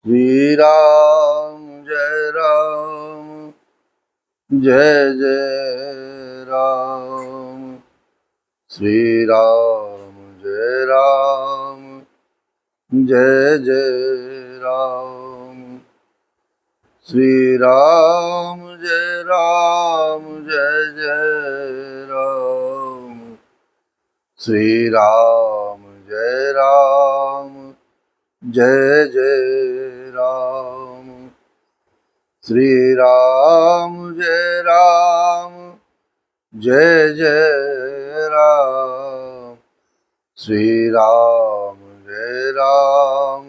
श्री राम जय राम जय जय राम। श्री राम जय राम जय जय राम। श्री राम जय राम जय जय राम। श्री राम जय राम जय जय राम। श्री राम जय राम जय जय राम। श्री राम जय राम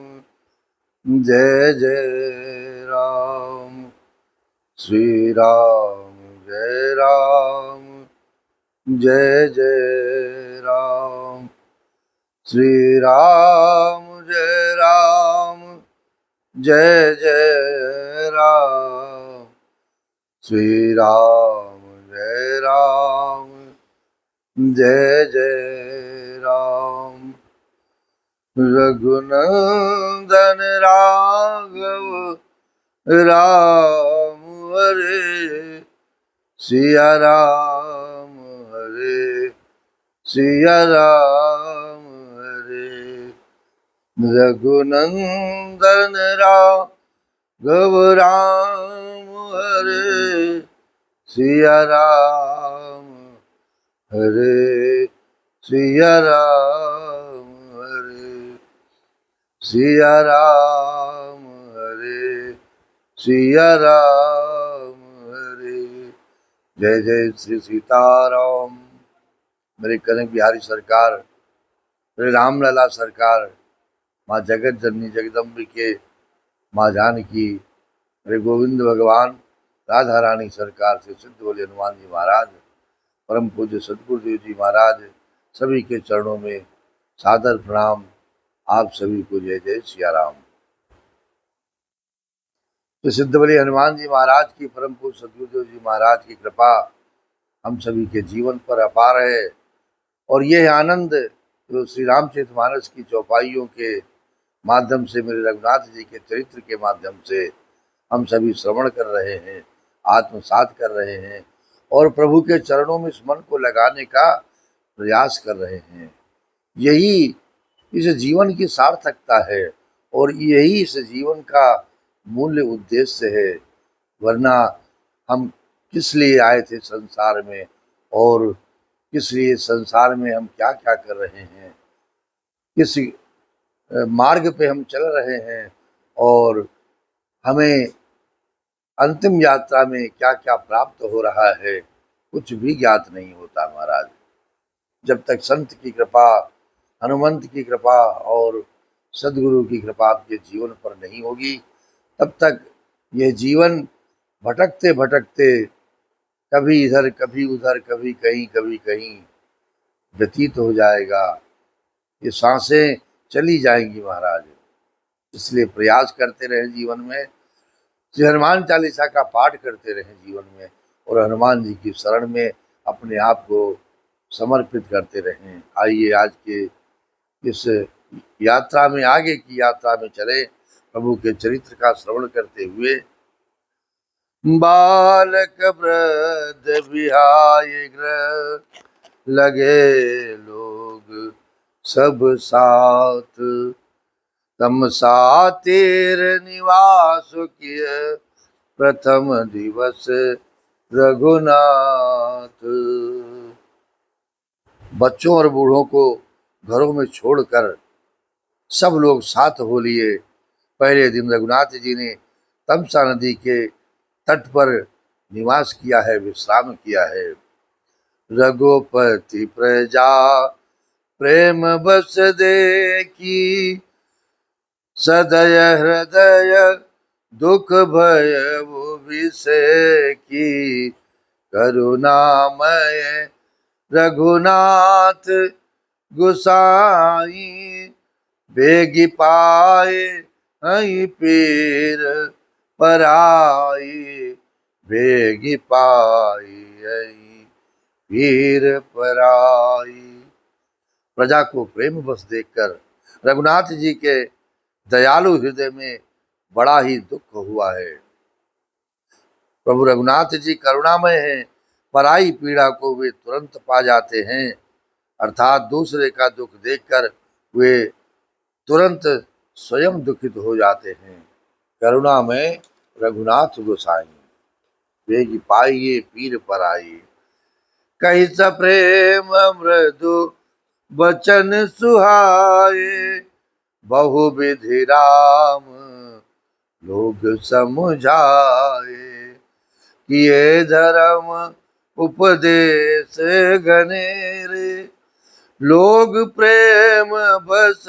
जय जय राम। श्री राम जय राम जय जय राम। श्री राम जय राम जय जय राम। श्री राम जय राम जय जय राम। रघुनंदन राघव राम हरे सिया राम हरे सिया राम हरे। रघुनंदन राघव राम हरे सिया राम हरे सिया राम हरे सिया राम हरे सिया राम हरे। जय जय श्री सीताराम। मेरे कनक बिहारी सरकार, मेरे रामलला सरकार, माँ जगत जननी जगदम्बिके, माँ जानकी, मेरे गोविंद भगवान, राधा रानी सरकार से सिद्ध बोले हनुमान जी महाराज, परम पूज्य सदगुरुदेव जी महाराज, सभी के चरणों में सादर प्रणाम। आप सभी को जय जय सिया राम। तो सिद्ध बोले हनुमान जी महाराज की, परम पूज्य सदगुरुदेव जी महाराज की कृपा हम सभी के जीवन पर अपार है। और यह आनंद जो श्री रामचरितमानस की चौपाइयों के माध्यम से, मेरे रघुनाथ जी के चरित्र के माध्यम से हम सभी श्रवण कर रहे हैं, आत्मसात कर रहे हैं और प्रभु के चरणों में इस मन को लगाने का प्रयास कर रहे हैं। यही इस जीवन की सार्थकता है और यही इस जीवन का मूल्य उद्देश्य है। वरना हम किस लिए आए थे संसार में और किस लिए संसार में हम क्या क्या कर रहे हैं, किस मार्ग पे हम चल रहे हैं और हमें अंतिम यात्रा में क्या क्या प्राप्त हो रहा है, कुछ भी ज्ञात नहीं होता महाराज। जब तक संत की कृपा, हनुमंत की कृपा और सदगुरु की कृपा आपके जीवन पर नहीं होगी, तब तक यह जीवन भटकते भटकते कभी इधर कभी उधर, कभी कहीं व्यतीत हो जाएगा। ये सांसें चली जाएंगी महाराज। इसलिए प्रयास करते रहे जीवन में, श्री हनुमान चालीसा का पाठ करते रहे जीवन में और हनुमान जी की शरण में अपने आप को समर्पित करते रहें। आइए आज के इस यात्रा में, आगे की यात्रा में चले, प्रभु के चरित्र का श्रवण करते हुए। बालक वृद्ध बिहाय ग्रह लगे लोग सब साथ, तम सातिर निवास किय प्रथम दिवस रघुनाथ। बच्चों और बूढ़ों को घरों में छोड़कर सब लोग साथ हो लिए। पहले दिन रघुनाथ जी ने तमसा नदी के तट पर निवास किया है, विश्राम किया है। रघुपति प्रजा प्रेम बस देखी, सदय हृदय दुख भय विषेकी। करुणामय रघुनाथ गुसाई, बेगी पाए हई पीर पराई। बेगी पाई हई पीर पराई। प्रजा को प्रेम बस देखकर रघुनाथ जी के दयालु हृदय में बड़ा ही दुख हुआ है। प्रभु रघुनाथ जी करुणामय हैं, पराई पीड़ा को वे तुरंत पा जाते हैं, अर्थात दूसरे का दुख देखकर वे तुरंत स्वयं दुखित हो जाते हैं। करुणामय रघुनाथ गोसाई, वेगी पाइये पीर पराई। कही स प्रेम मृदु बचन सुहाए, बहु विधि राम लोग समझाए। किए धर्म उपदेश घनेरे, लोग प्रेम बस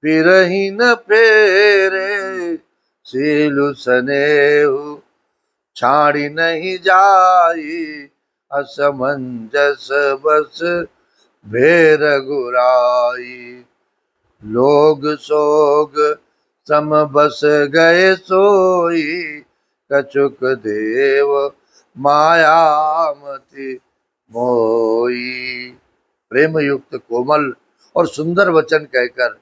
फिरहि न फेरे। सीलु सनेहु छाड़ी नहीं जाई, असमंजस बस भेर गुराई। लोग सोग सम बस गए सोई, कछुक देव मायामति मोई। प्रेम युक्त कोमल और सुंदर वचन कहकर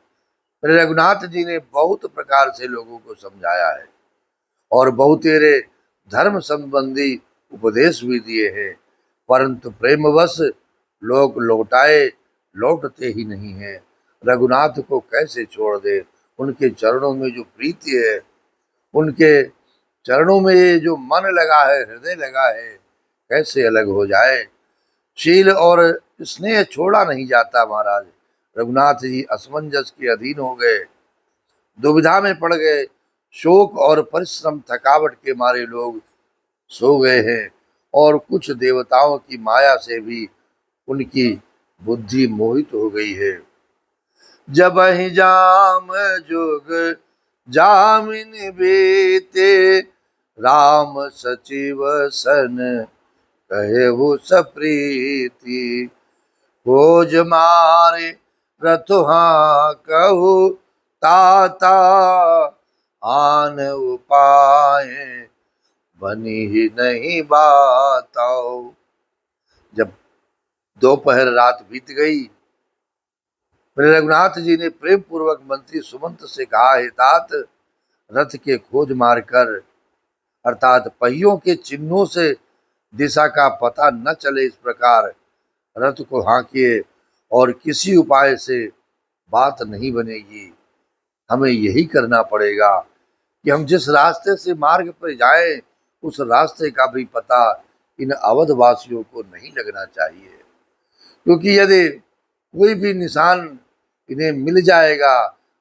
श्री रघुनाथ जी ने बहुत प्रकार से लोगों को समझाया है और बहुतेरे धर्म संबंधी उपदेश भी दिए हैं, परंतु प्रेमवश लोग लौटते ही नहीं है। रघुनाथ को कैसे छोड़ दे, उनके चरणों में जो प्रीति है, उनके चरणों में ये जो मन लगा है, हृदय लगा है, कैसे अलग हो जाए। शील और स्नेह छोड़ा नहीं जाता महाराज। रघुनाथ जी असमंजस के अधीन हो गए, दुविधा में पड़ गए, शोक और परिश्रम थकावट के मारे लोग सो गए हैं और कुछ देवताओं की माया से भी उनकी बुद्धि मोहित हो गई है। जब ही जाम जोग जामिन बीते, राम सचिव सन कहे वो सप्रीति। खोज मारे रथुहा कहू ताता, आन उपाय बनी ही नहीं बाताओ। जब दोपहर रात बीत गई, रघुनाथ जी ने प्रेम पूर्वक मंत्री सुमंत से कहा, हे तात, रथ के खोज मारकर अर्थात पहियों के चिन्हों से दिशा का पता न चले, इस प्रकार रथ को हाँकिए और किसी उपाय से बात नहीं बनेगी। हमें यही करना पड़ेगा कि हम जिस रास्ते से मार्ग पर जाएं, उस रास्ते का भी पता इन अवधवासियों को नहीं लगना चाहिए, क्योंकि यदि कोई भी निशान इन्हें मिल जाएगा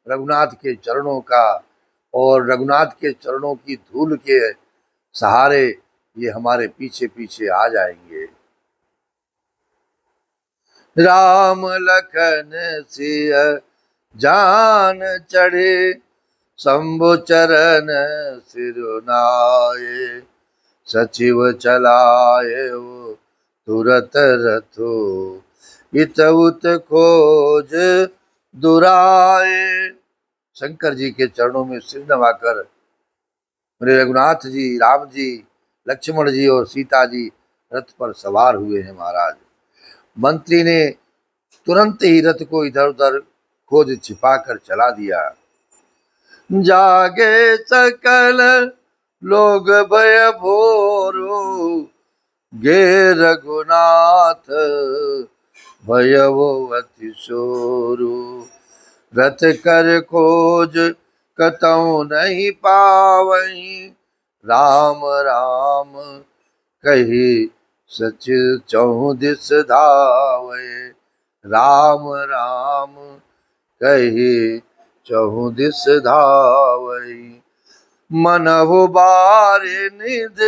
रघुनाथ के चरणों का, और रघुनाथ के चरणों की धूल के सहारे ये हमारे पीछे पीछे आ जाएंगे। राम लखन सिय जान चढ़े, शंभु चरण सिरुनाए। सचिव चलाए तुरत रथो, इत उत खोज दुराए। शंकर जी के चरणों में सिर नवाकर मेरे रघुनाथ जी, राम जी, लक्ष्मण जी और सीता जी रथ पर सवार हुए हैं महाराज। मंत्री ने तुरंत ही रथ को इधर उधर खोज छिपा कर चला दिया। जागे सकल लोग भय भोरो, गे रघुनाथ भयवो अति शोरो। रथ कर खोज कतौ नहीं पावहीं, राम राम कही सच चहु दिस धावे। राम राम कही चहु दिस धावई। मनहु बारे निध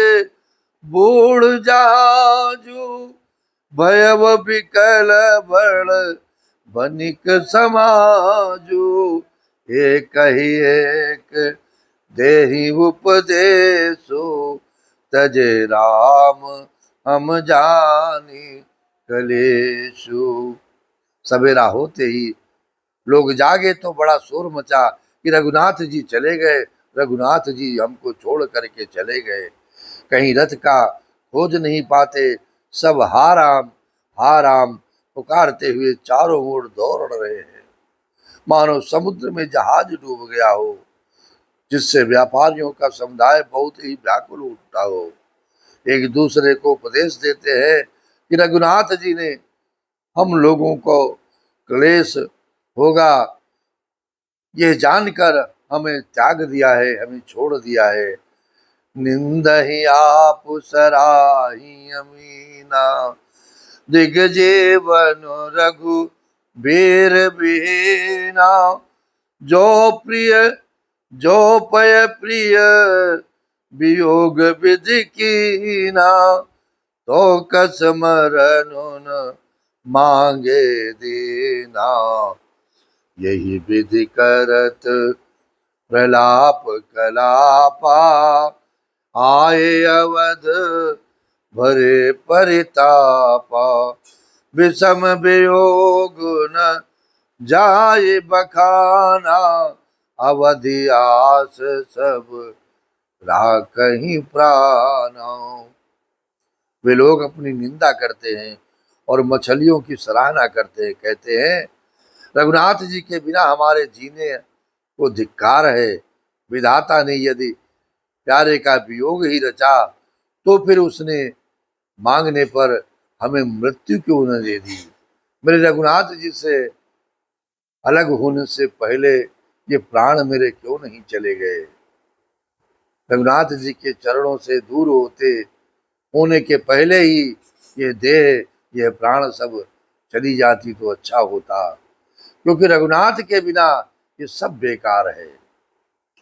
बूढ़ जहाजु, भयव विकल बड़ बनिक समाजु। एक ही एक देहि उपदेशु, तजे राम हम जानी कलेशु। सवेरा होते ही लोग जागे तो बड़ा शोर मचा कि रघुनाथ जी चले गए, रघुनाथ जी हमको छोड़ करके चले गए। कहीं रथ का खोज नहीं पाते, सब हा राम पुकारते हुए चारों ओर दौड़ रहे हैं, मानो समुद्र में जहाज डूब गया हो। जिससे व्यापारियों का समुदाय बहुत ही व्याकुल उठता हो। एक दूसरे को उपदेश देते हैं कि रघुनाथ जी ने हम लोगों को क्लेश होगा यह जानकर हमें त्याग दिया है, हमें छोड़ दिया है। निंदहि आप सराही अमीना, दिग्जीवन रघु बीर बीना। जो प्रिय जो पय प्रिय वियोग विधि कीना, तो कस मरनु न मांगे दीना। यही विधि करत प्रलाप कलापा, आए अवध भरे परितापा। विषम वियोग न जाय बखाना, अवधि आस सब राखहि प्राणा। वे लोग अपनी निंदा करते हैं और मछलियों की सराहना करते हैं, कहते हैं रघुनाथ जी के बिना हमारे जीने को धिक्कार है। विधाता ने यदि प्यारे का वियोग ही रचा तो फिर उसने मांगने पर हमें मृत्यु क्यों न दे दी। मेरे रघुनाथ जी से अलग होने से पहले ये प्राण मेरे क्यों नहीं चले गए। रघुनाथ जी के चरणों से दूर होने के पहले ही ये देह ये प्राण सब चली जाती तो अच्छा होता, क्योंकि रघुनाथ के बिना ये सब बेकार है।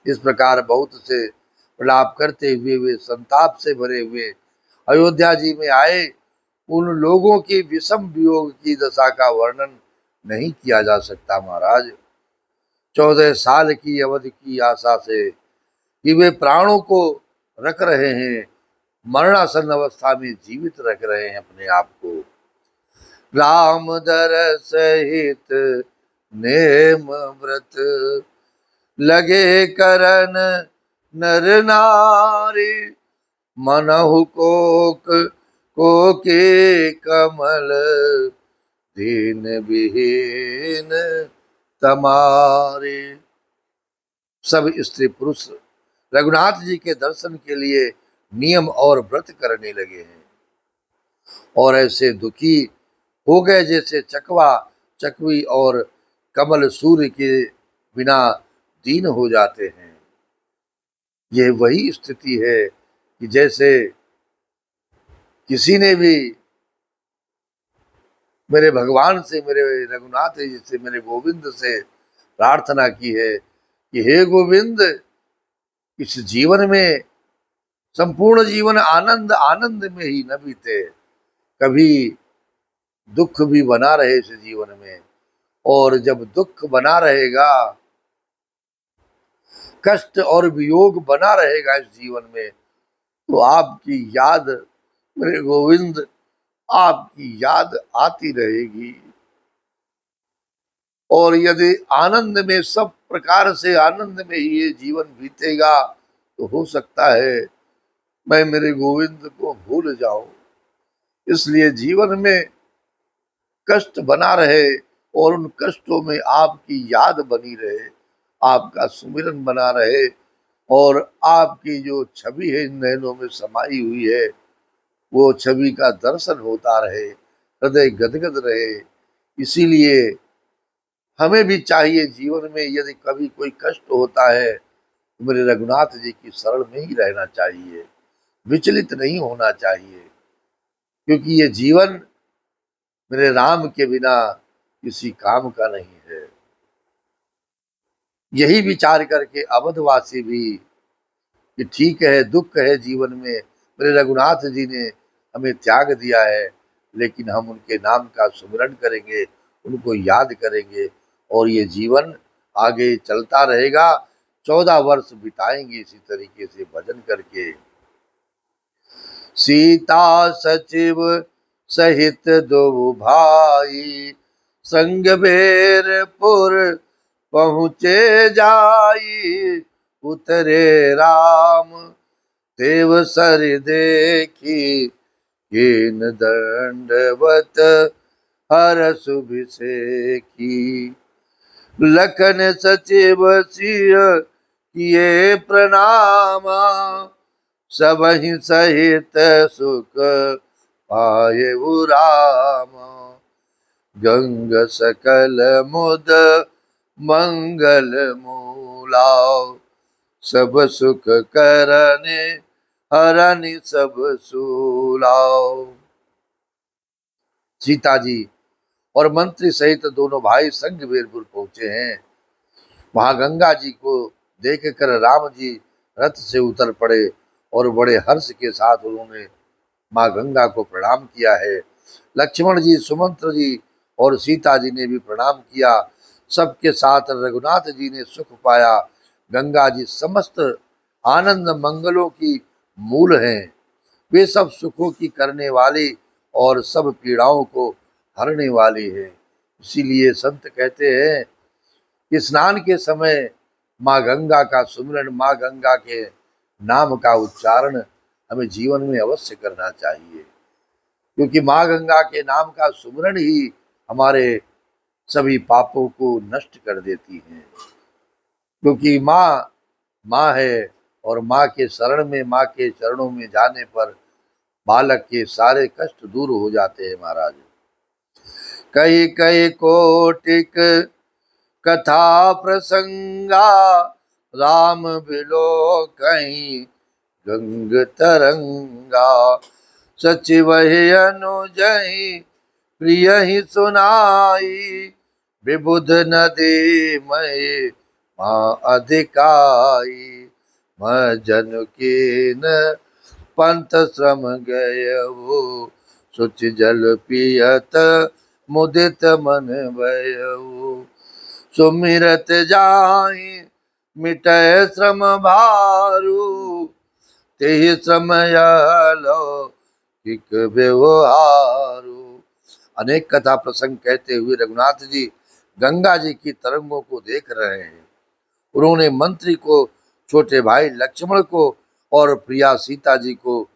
इस प्रकार बहुत से प्रलाप करते हुए वे संताप से भरे हुए अयोध्या जी में आए। उन लोगों की विषम वियोग की दशा का वर्णन नहीं किया जा सकता महाराज। 14 साल की अवधि की आशा से कि वे प्राणों को रख रहे हैं, मरणासन अवस्था में जीवित रख रहे हैं अपने आप को। राम दर सहित नेम व्रत, लगे करन नर नारी। मनहु को के कमल, दीन विहीन तमारे। सब स्त्री पुरुष रघुनाथ जी के दर्शन के लिए नियम और व्रत करने लगे हैं और ऐसे दुखी हो गए जैसे चकवा चकवी और कमल सूर्य के बिना दीन हो जाते हैं। यह वही स्थिति है कि जैसे किसी ने भी मेरे भगवान से, मेरे रघुनाथ जी से, मेरे गोविंद से प्रार्थना की है कि हे गोविंद, इस जीवन में संपूर्ण जीवन आनंद आनंद में ही न बीते, कभी दुख भी बना रहे इस जीवन में। और जब दुख बना रहेगा, कष्ट और वियोग बना रहेगा इस जीवन में, तो आपकी याद मेरे गोविंद, आपकी याद आती रहेगी। और यदि आनंद में, सब प्रकार से आनंद में ही ये जीवन बीतेगा, तो हो सकता है मैं मेरे गोविंद को भूल जाऊं। इसलिए जीवन में कष्ट बना रहे और उन कष्टों में आपकी याद बनी रहे, आपका सुमिरन बना रहे और आपकी जो छवि है इन नैनों में समाई हुई है, वो छवि का दर्शन होता रहे, हृदय गदगद रहे। इसीलिए हमें भी चाहिए जीवन में यदि कभी कोई कष्ट होता है तो मेरे रघुनाथ जी की शरण में ही रहना चाहिए, विचलित नहीं होना चाहिए, क्योंकि ये जीवन मेरे राम के बिना किसी काम का नहीं है। यही विचार करके अवधवासी भी कि ठीक है, दुख है जीवन में, मेरे रघुनाथ जी ने हमें त्याग दिया है, लेकिन हम उनके नाम का सुमिरन करेंगे, उनको याद करेंगे और ये जीवन आगे चलता रहेगा। 14 वर्ष बिताएंगे इसी तरीके से भजन करके। सीता सचिव सहित दो भाई, संग बेरपुर पहुँचे जाई। उतरे राम देव सर देखी, कीन दंडवत हरष अभिषेकी। लखन सचिव सिय किए प्रणामा, सबहि सहित सुख पाए राम। गंग सकल मुद मंगल मूला, सब सुख करने हरनि सब सूलाओ। सीता जी और मंत्री सहित दोनों भाई संग वीरपुर पहुंचे हैं। वहां गंगा जी को देखकर राम जी रथ से उतर पड़े और बड़े हर्ष के साथ उन्होंने माँ गंगा को प्रणाम किया है। लक्ष्मण जी, सुमंत्र जी और सीता जी ने भी प्रणाम किया। सबके साथ रघुनाथ जी ने सुख पाया। गंगा जी समस्त आनंद मंगलों की मूल हैं। वे सब सुखों की करने वाली और सब पीड़ाओं को हरने वाली है। इसीलिए संत कहते हैं कि स्नान के समय माँ गंगा का सुमिरन, माँ गंगा के नाम का उच्चारण हमें जीवन में अवश्य करना चाहिए, क्योंकि माँ गंगा के नाम का सुमिरन ही हमारे सभी पापों को नष्ट कर देती है। क्योंकि माँ माँ है और माँ के शरण में, माँ के चरणों में जाने पर बालक के सारे कष्ट दूर हो जाते हैं महाराज। कई कई कोटिक कथा प्रसंगा, राम बिलो कहीं गंग तरंगा। सचिव अनुजहि प्रिय ही सुनाई, विबुध नदी मय माँ अधिकाई। मैं जन के न पंथ श्रम गयऊ, सुचि जल पियत मुदित मन भयऊ। सुमिरत जाहि मिटय श्रम भारू, तेहि समय लौकिक व्यवहारू। अनेक कथा प्रसंग कहते हुए रघुनाथ जी गंगा जी की तरंगों को देख रहे हैं। उन्होंने मंत्री को, छोटे भाई लक्ष्मण को और प्रिया सीता जी को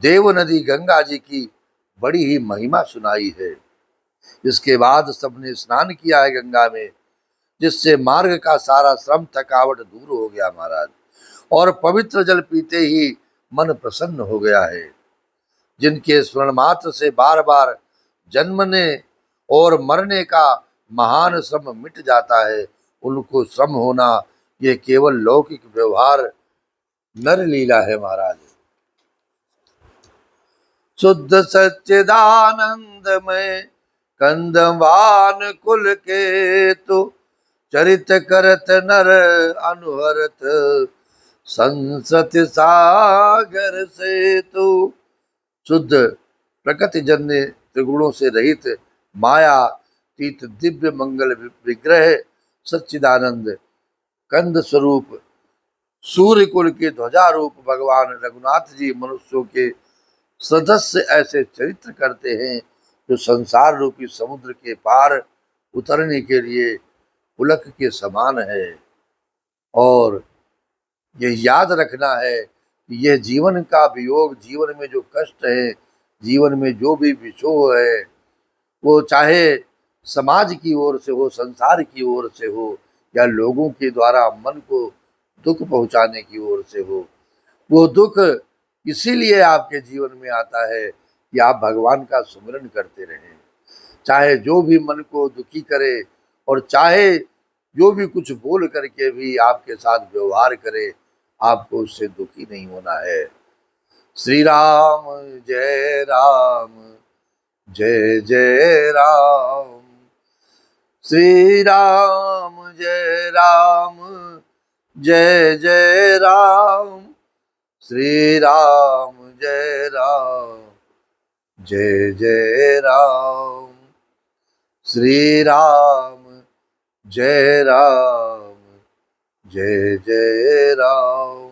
देव नदी गंगा जी की बड़ी ही महिमा सुनाई है। इसके बाद सबने स्नान किया है गंगा में, जिससे मार्ग का सारा श्रम थकावट दूर हो गया महाराज, और पवित्र जल पीते ही मन प्रसन्न हो गया है। जिनके स्मरण मात्र से बार बार जन्मने और मरने का महान श्रम मिट जाता है, उनको श्रम होना ये केवल लौकिक व्यवहार नर लीला है महाराज। शुद्ध सच्चिदानंद में कंदवान कुल के तु, चरित करत नर अनुहरत संसत सागर से तु। शुद्ध प्रकृति जन्य त्रिगुणों से रहित माया तीत दिव्य मंगल विग्रह सच्चिदानंद कंद स्वरूप सूर्य कुल के ध्वजा रूप भगवान रघुनाथ जी मनुष्यों के सदस्य ऐसे चरित्र करते हैं जो संसार रूपी समुद्र के पार उतरने के लिए पुलक के समान है। और ये याद रखना है कि यह जीवन का वियोग, जीवन में जो कष्ट है, जीवन में जो भी विछोह है, वो चाहे समाज की ओर से हो, संसार की ओर से हो, या लोगों के द्वारा मन को दुख पहुंचाने की ओर से हो, वो दुख इसीलिए आपके जीवन में आता है कि आप भगवान का सुमिरन करते रहें। चाहे जो भी मन को दुखी करे और चाहे जो भी कुछ बोल करके भी आपके साथ व्यवहार करे, आपको उससे दुखी नहीं होना है। श्री राम जय राम, जय जय राम। श्री राम जय राम, जय जय राम। श्री राम जय राम, जय जय राम। श्री राम जय राम, जय जय राम।